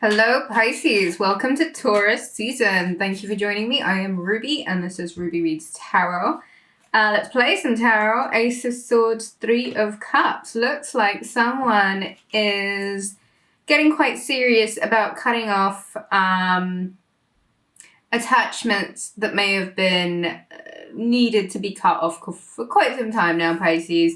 Hello Pisces, welcome to Taurus season. Thank you for joining me. I am Ruby and this is Ruby Reads Tarot. Let's play some tarot. Ace of Swords, Three of Cups. Looks like someone is getting quite serious about cutting off attachments that may have been needed to be cut off for quite some time now, Pisces.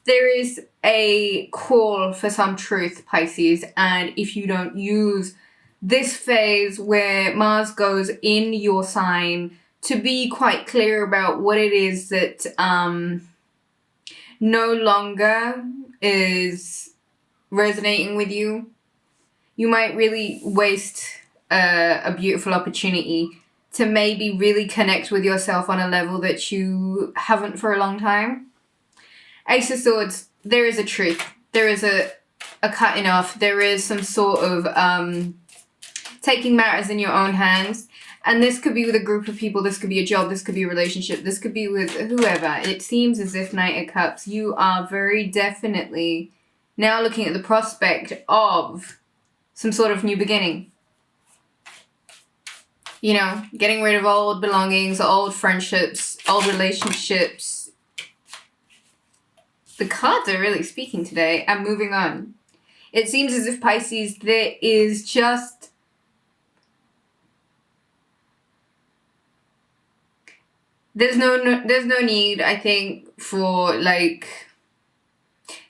There is a call for some truth, Pisces, and if you don't use this phase where Mars goes in your sign to be quite clear about what it is that no longer is resonating with you, you might really waste a beautiful opportunity to maybe really connect with yourself on a level that you haven't for a long time. Ace of Swords, there is a truth. There is a cutting off. There is some sort of taking matters in your own hands. And this could be with a group of people. This could be a job. This could be a relationship. This could be with whoever. It seems as if Knight of Cups, you are very definitely now looking at the prospect of some sort of new beginning. You know, getting rid of old belongings, old friendships, old relationships. The cards are really speaking today. And moving on. It seems as if Pisces, there is just there's no need, I think, for like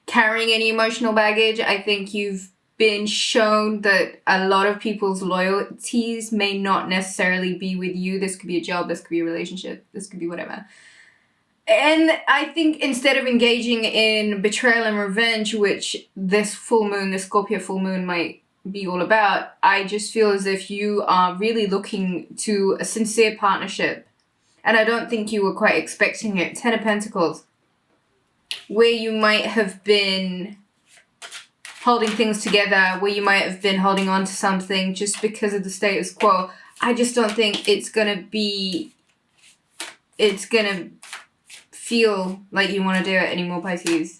carrying any emotional baggage. I think you've been shown that a lot of people's loyalties may not necessarily be with you. This could be a job, this could be a relationship, this could be whatever. And I think instead of engaging in betrayal and revenge, which this full moon, this Scorpio full moon might be all about, I just feel as if you are really looking to a sincere partnership. And I don't think you were quite expecting it. 10 of Pentacles, where you might have been holding things together, where you might have been holding on to something just because of the status quo. I just don't think it's gonna feel like you want to do it anymore, Pisces.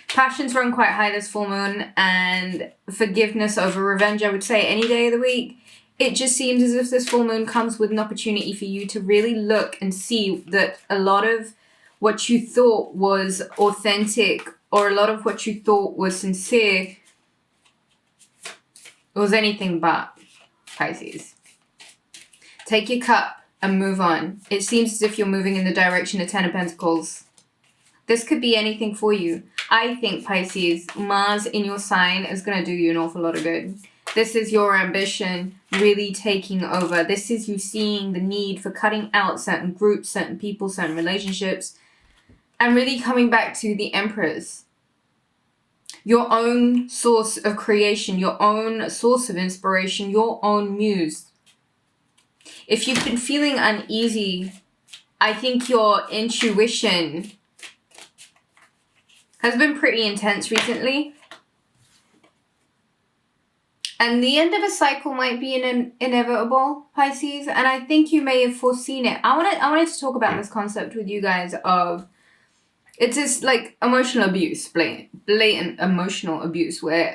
Passions run quite high this full moon, and forgiveness over revenge, I would say, any day of the week. It just seems as if this full moon comes with an opportunity for you to really look and see that a lot of what you thought was authentic or a lot of what you thought was sincere was anything but, Pisces. Take your cup and move on. It seems as if you're moving in the direction of 10 of Pentacles. This could be anything for you. I think, Pisces, Mars in your sign is going to do you an awful lot of good. This is your ambition really taking over. This is you seeing the need for cutting out certain groups, certain people, certain relationships, and really coming back to the Empress. Your own source of creation, your own source of inspiration, your own muse. If you've been feeling uneasy, I think your intuition has been pretty intense recently. And the end of a cycle might be inevitable, Pisces, and I think you may have foreseen it. I wanted to talk about this concept with you guys of, it's this like emotional abuse, blatant emotional abuse, where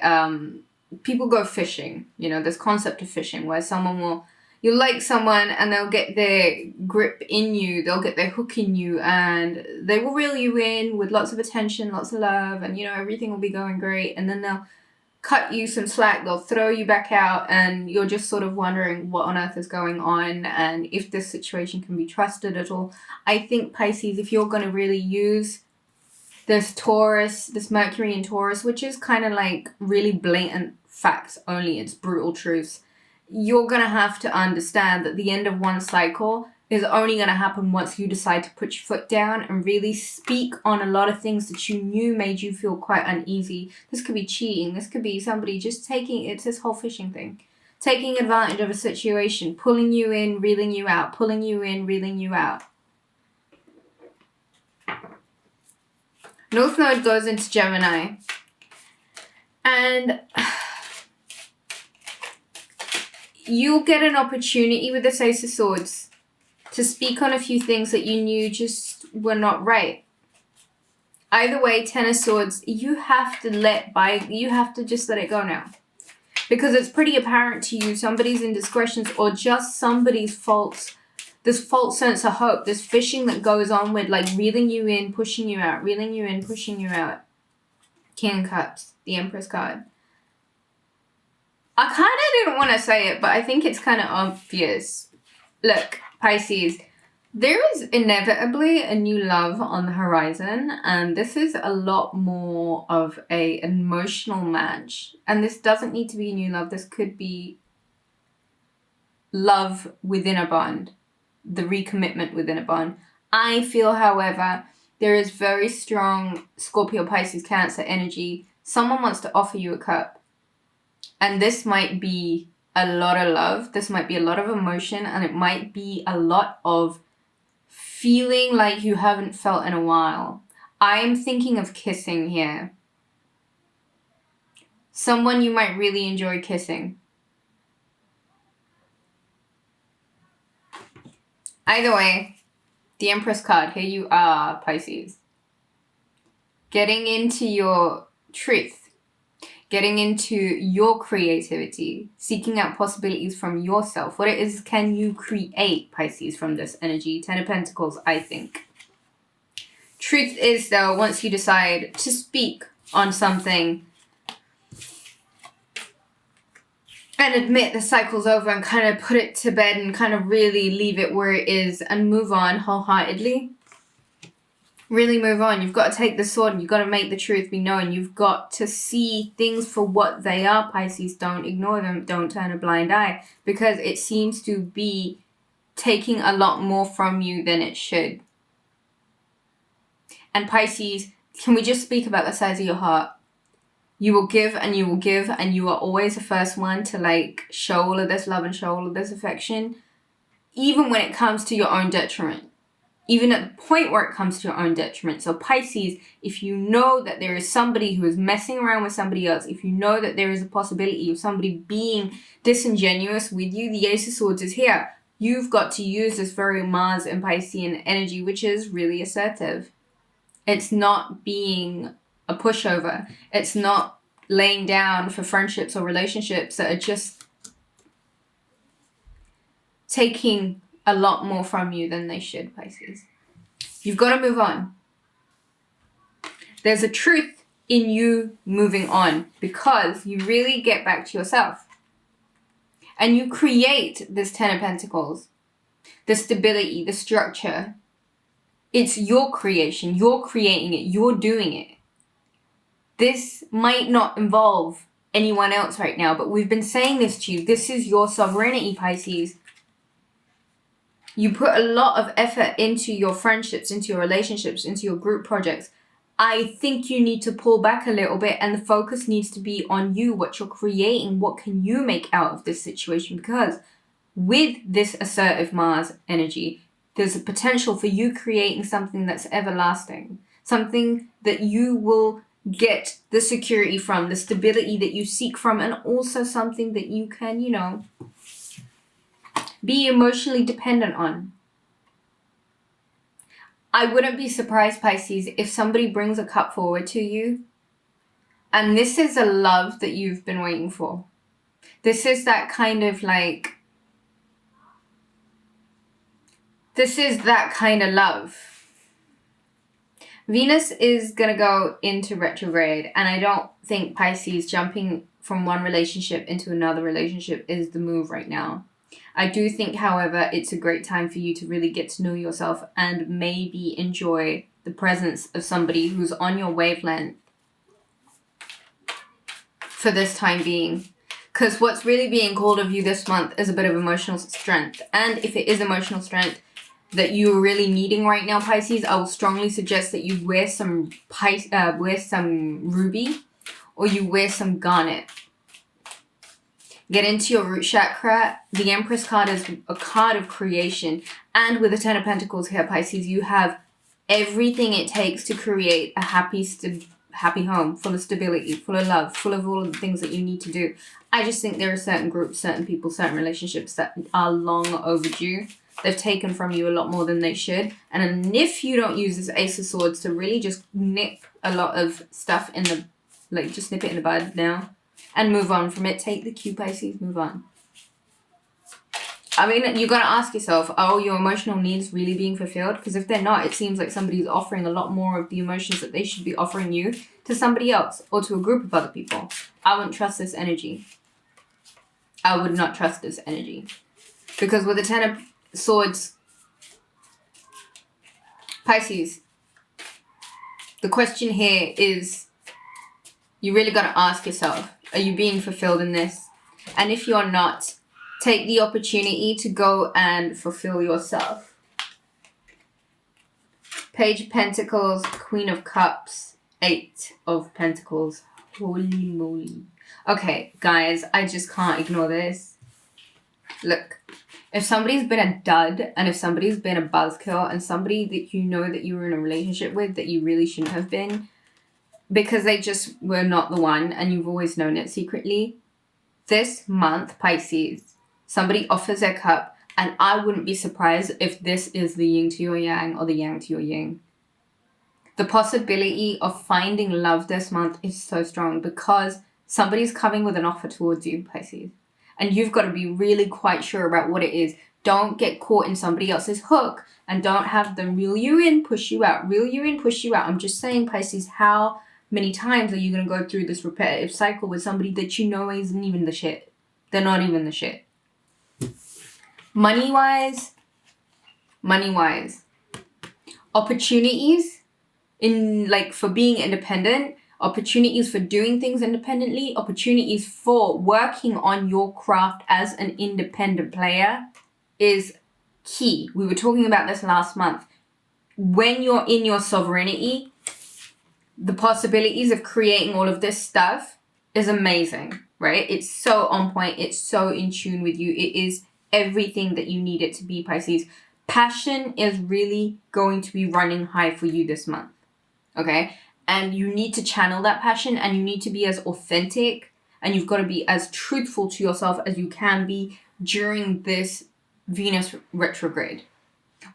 people go fishing. You know, this concept of fishing, where you like someone and they'll get their grip in you, they'll get their hook in you, and they will reel you in with lots of attention, lots of love, and you know, everything will be going great, and then they'll cut you some slack, they'll throw you back out, and you're just sort of wondering what on earth is going on and if this situation can be trusted at all. I think, Pisces, if you're going to really use this Taurus, this Mercury in Taurus, which is kind of like really blatant facts only, it's brutal truths, you're going to have to understand that the end of one cycle is only going to happen once you decide to put your foot down and really speak on a lot of things that you knew made you feel quite uneasy. This could be cheating. This could be somebody just it's this whole fishing thing. Taking advantage of a situation, pulling you in, reeling you out, pulling you in, reeling you out. North Node goes into Gemini. And you'll get an opportunity with this Ace of Swords to speak on a few things that you knew just were not right. Either way, Ten of Swords, you have to just let it go now. Because it's pretty apparent to you somebody's indiscretions or just somebody's faults. This false sense of hope, this fishing that goes on with like reeling you in, pushing you out, reeling you in, pushing you out. King of Cups, the Empress card. I kind of didn't want to say it, but I think it's kind of obvious. Look, Pisces, there is inevitably a new love on the horizon, and this is a lot more of an emotional match. And this doesn't need to be new love. This could be love within a bond, the recommitment within a bond. I feel, however, there is very strong Scorpio, Pisces, Cancer energy. Someone wants to offer you a cup. And this might be a lot of love. This might be a lot of emotion. And it might be a lot of feeling like you haven't felt in a while. I'm thinking of kissing here. Someone you might really enjoy kissing. Either way, the Empress card. Here you are, Pisces. Getting into your truth. Getting into your creativity, seeking out possibilities from yourself. What it is, can you create, Pisces, from this energy? 10 of Pentacles, I think. Truth is, though, once you decide to speak on something and admit the cycle's over and kind of put it to bed and kind of really leave it where it is and move on wholeheartedly, really move on. You've got to take the sword and you've got to make the truth be known. You've got to see things for what they are, Pisces. Don't ignore them. Don't turn a blind eye, because it seems to be taking a lot more from you than it should. And Pisces, can we just speak about the size of your heart? You will give and you will give, and you are always the first one to like show all of this love and show all of this affection, even when it comes to your own detriment. Even at the point where it comes to your own detriment. So Pisces, if you know that there is somebody who is messing around with somebody else, if you know that there is a possibility of somebody being disingenuous with you, the Ace of Swords is here. You've got to use this very Mars and Piscean energy, which is really assertive. It's not being a pushover. It's not laying down for friendships or relationships that are just taking a lot more from you than they should, Pisces. You've got to move on. There's a truth in you moving on, because you really get back to yourself. And you create this 10 of Pentacles, the stability, the structure. It's your creation. You're creating it. You're doing it. This might not involve anyone else right now, but we've been saying this to you. This is your sovereignty, Pisces. You put a lot of effort into your friendships, into your relationships, into your group projects. I think you need to pull back a little bit, and the focus needs to be on you, what you're creating, what can you make out of this situation? Because with this assertive Mars energy, there's a potential for you creating something that's everlasting, something that you will get the security from, the stability that you seek from, and also something that you can, be emotionally dependent on. I wouldn't be surprised, Pisces, if somebody brings a cup forward to you and this is a love that you've been waiting for. This is that kind of like, this is that kind of love. Venus is going to go into retrograde, and I don't think, Pisces, jumping from one relationship into another relationship is the move right now. I do think, however, it's a great time for you to really get to know yourself and maybe enjoy the presence of somebody who's on your wavelength for this time being. Because what's really being called of you this month is a bit of emotional strength. And if it is emotional strength that you're really needing right now, Pisces, I will strongly suggest that you wear some ruby, or you wear some garnet. Get into your root chakra. The Empress card is a card of creation. And with the 10 of Pentacles here, Pisces, you have everything it takes to create a happy home, full of stability, full of love, full of all of the things that you need to do. I just think there are certain groups, certain people, certain relationships that are long overdue. They've taken from you a lot more than they should. And if you don't use this Ace of Swords to really just nip a lot of stuff in the, just nip it in the bud now, and move on from it. Take the cue, Pisces, move on. I mean, you gotta ask yourself, are your emotional needs really being fulfilled? Because if they're not, it seems like somebody's offering a lot more of the emotions that they should be offering you to somebody else or to a group of other people. I wouldn't trust this energy. I would not trust this energy. Because with the Ten of Swords, Pisces, the question here is, you really got to ask yourself, are you being fulfilled in this? And if you're not, take the opportunity to go and fulfill yourself. Page of Pentacles, Queen of Cups, Eight of Pentacles. Holy moly. Okay, guys, I just can't ignore this. Look, if somebody's been a dud and if somebody's been a buzzkill and somebody that you know that you were in a relationship with that you really shouldn't have been because they just were not the one and you've always known it secretly, this month, Pisces, somebody offers their cup and I wouldn't be surprised if this is the yin to your yang or the yang to your yin. The possibility of finding love this month is so strong because somebody's coming with an offer towards you, Pisces. And you've got to be really quite sure about what it is. Don't get caught in somebody else's hook and don't have them reel you in, push you out, reel you in, push you out. I'm just saying, Pisces, how many times are you going to go through this repetitive cycle with somebody that you know isn't even the shit? They're not even the shit. Money-wise, opportunities in like for being independent, opportunities for doing things independently, opportunities for working on your craft as an independent player is key. We were talking about this last month. When you're in your sovereignty, the possibilities of creating all of this stuff is amazing, right? It's so on point. It's so in tune with you. It is everything that you need it to be, Pisces. Passion is really going to be running high for you this month, okay? And you need to channel that passion and you need to be as authentic and you've got to be as truthful to yourself as you can be during this Venus retrograde.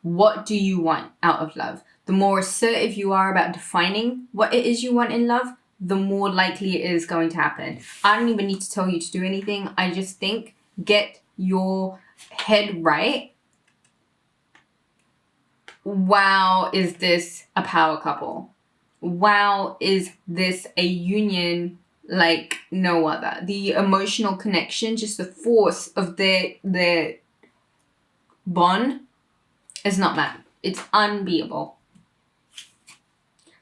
What do you want out of love? The more assertive you are about defining what it is you want in love, the more likely it is going to happen. I don't even need to tell you to do anything. I just think get your head right. Wow, is this a power couple? Wow, is this a union like no other? The emotional connection, just the force of their bond is not met. It's unbeatable.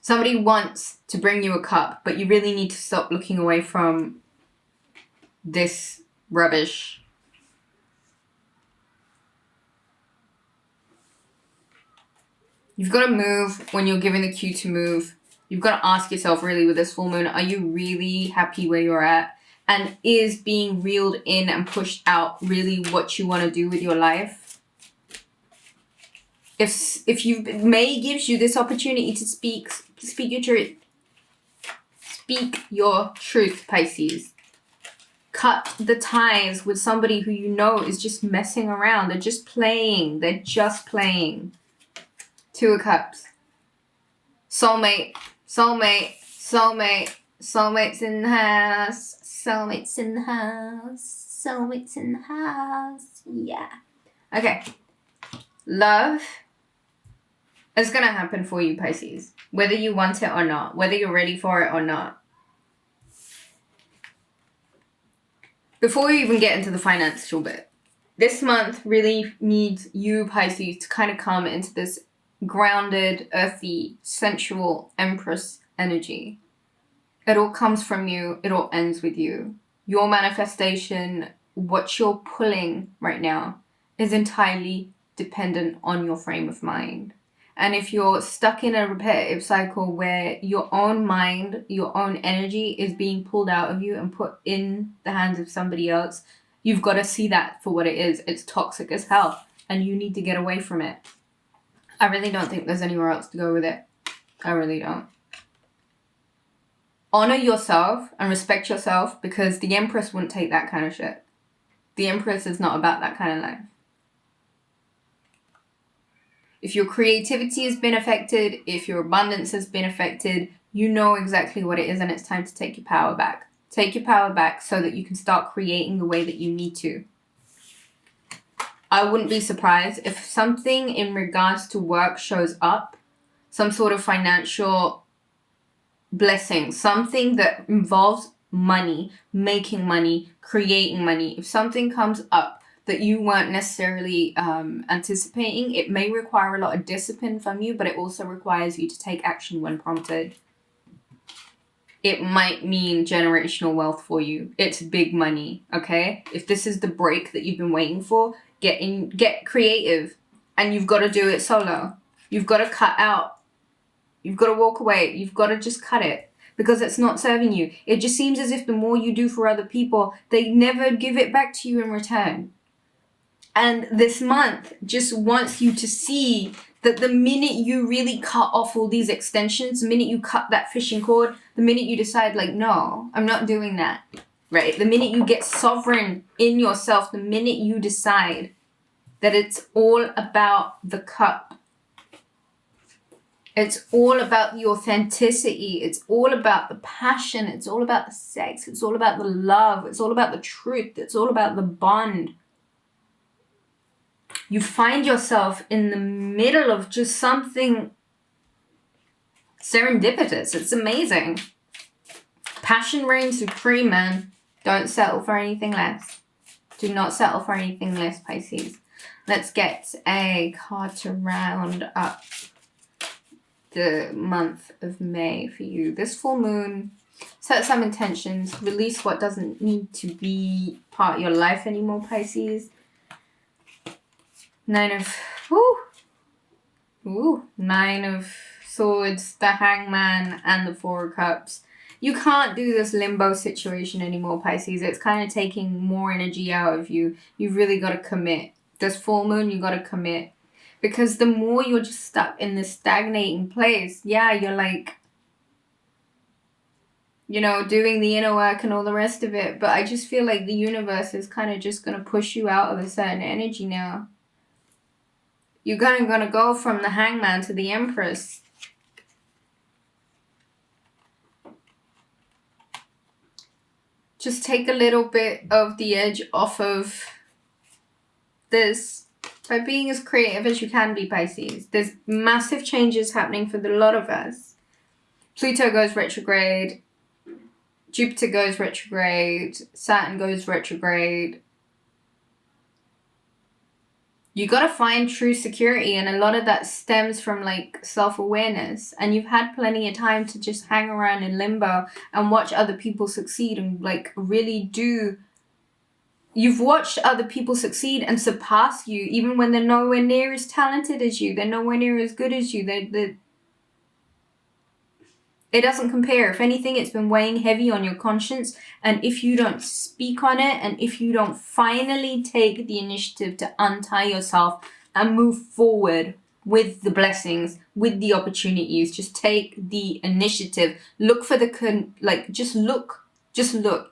Somebody wants to bring you a cup, but you really need to stop looking away from this rubbish. You've got to move when you're given the cue to move. You've got to ask yourself really with this full moon, are you really happy where you're at? And is being reeled in and pushed out really what you want to do with your life? If May gives you this opportunity to speak your truth. Speak your truth, Pisces. Cut the ties with somebody who you know is just messing around. They're just playing. They're just playing. Two of Cups. Soulmate. Soulmate. Soulmate. Soulmates in the house. Soulmates in the house. Soulmates in the house. Yeah. Okay. Love is going to happen for you, Pisces. Whether you want it or not. Whether you're ready for it or not. Before we even get into the financial bit, this month really needs you, Pisces, to kind of come into this grounded, earthy, sensual Empress energy. It all comes from you. It all ends with you. Your manifestation, what you're pulling right now, is entirely dependent on your frame of mind. And if you're stuck in a repetitive cycle where your own mind, your own energy is being pulled out of you and put in the hands of somebody else, you've got to see that for what it is. It's toxic as hell, and you need to get away from it. I really don't think there's anywhere else to go with it. I really don't. Honor yourself and respect yourself, because the Empress wouldn't take that kind of shit. The Empress is not about that kind of life. If your creativity has been affected, if your abundance has been affected, you know exactly what it is, and it's time to take your power back. Take your power back so that you can start creating the way that you need to. I wouldn't be surprised if something in regards to work shows up, some sort of financial blessing, something that involves money, making money, creating money. If something comes up that you weren't necessarily anticipating, it may require a lot of discipline from you, but it also requires you to take action when prompted. It might mean generational wealth for you. It's big money, okay? If this is the break that you've been waiting for, get creative. And you've got to do it solo. You've got to cut out. You've got to walk away. You've got to just cut it. Because it's not serving you. It just seems as if the more you do for other people, they never give it back to you in return. And this month just wants you to see that the minute you really cut off all these extensions, the minute you cut that fishing cord, the minute you decide like, no, I'm not doing that, right? The minute you get sovereign in yourself, the minute you decide that it's all about the cup. It's all about the authenticity. It's all about the passion. It's all about the sex. It's all about the love. It's all about the truth. It's all about the bond. You find yourself in the middle of just something serendipitous. It's amazing. Passion reigns supreme, man. Don't settle for anything less. Do not settle for anything less, Pisces. Let's get a card to round up the month of May for you. This full moon, set some intentions. Release what doesn't need to be part of your life anymore, Pisces. Nine of Swords, the Hangman, and the Four of Cups. You can't do this limbo situation anymore, Pisces. It's kind of taking more energy out of you. You've really got to commit. This full moon, you got to commit. Because the more you're just stuck in this stagnating place, yeah, you're like, you know, doing the inner work and all the rest of it. But I just feel like the universe is kind of just going to push you out of a certain energy now. You're going to go from the Hangman to the Empress. Just take a little bit of the edge off of this by being as creative as you can be, Pisces. There's massive changes happening for a lot of us. Pluto goes retrograde. Jupiter goes retrograde. Saturn goes retrograde. You got to find true security, and a lot of that stems from like self-awareness, and you've had plenty of time to just hang around in limbo and watch other people succeed and like really do. You've watched other people succeed and surpass you even when they're nowhere near as talented as you. They're nowhere near as good as you. It doesn't compare. If anything, it's been weighing heavy on your conscience. And if you don't speak on it, and if you don't finally take the initiative to untie yourself and move forward with the blessings, with the opportunities, just take the initiative. Look for just look.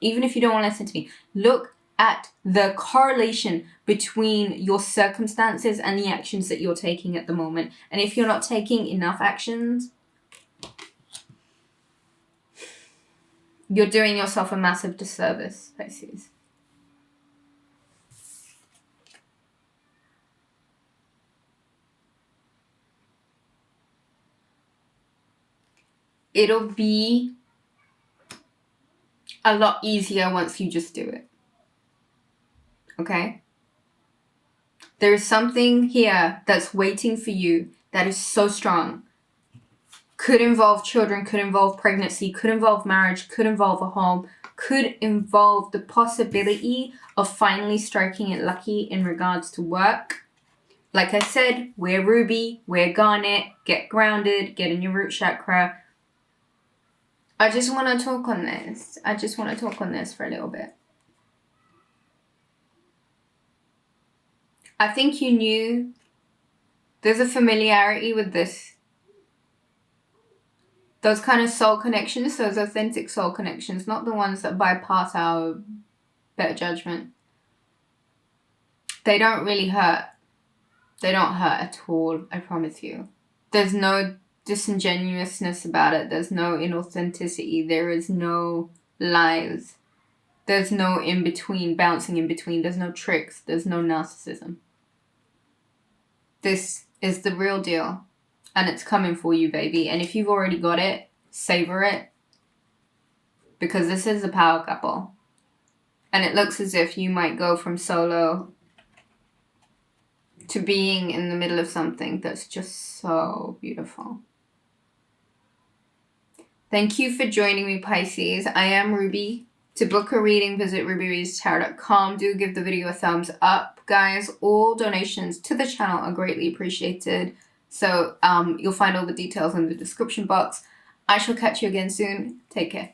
Even if you don't want to listen to me, look at the correlation between your circumstances and the actions that you're taking at the moment. And if you're not taking enough actions, you're doing yourself a massive disservice, Pisces. It'll be a lot easier once you just do it. Okay? There is something here that's waiting for you that is so strong. Could involve children, could involve pregnancy, could involve marriage, could involve a home, could involve the possibility of finally striking it lucky in regards to work. Like I said, wear ruby, wear garnet, get grounded, get in your root chakra. I just want to talk on this. For a little bit. I think you knew there's a familiarity with this. Those kind of soul connections, those authentic soul connections, not the ones that bypass our better judgment. They don't really hurt. They don't hurt at all, I promise you. There's no disingenuousness about it. There's no inauthenticity. There is no lies. There's no in-between, bouncing in between. There's no tricks. There's no narcissism. This is the real deal. And it's coming for you, baby. And if you've already got it, savor it. Because this is a power couple. And it looks as if you might go from solo to being in the middle of something that's just so beautiful. Thank you for joining me, Pisces. I am Ruby. To book a reading, visit rubyreadstarot.com. Do give the video a thumbs up, guys. All donations to the channel are greatly appreciated. So you'll find all the details in the description box. I shall catch you again soon. Take care.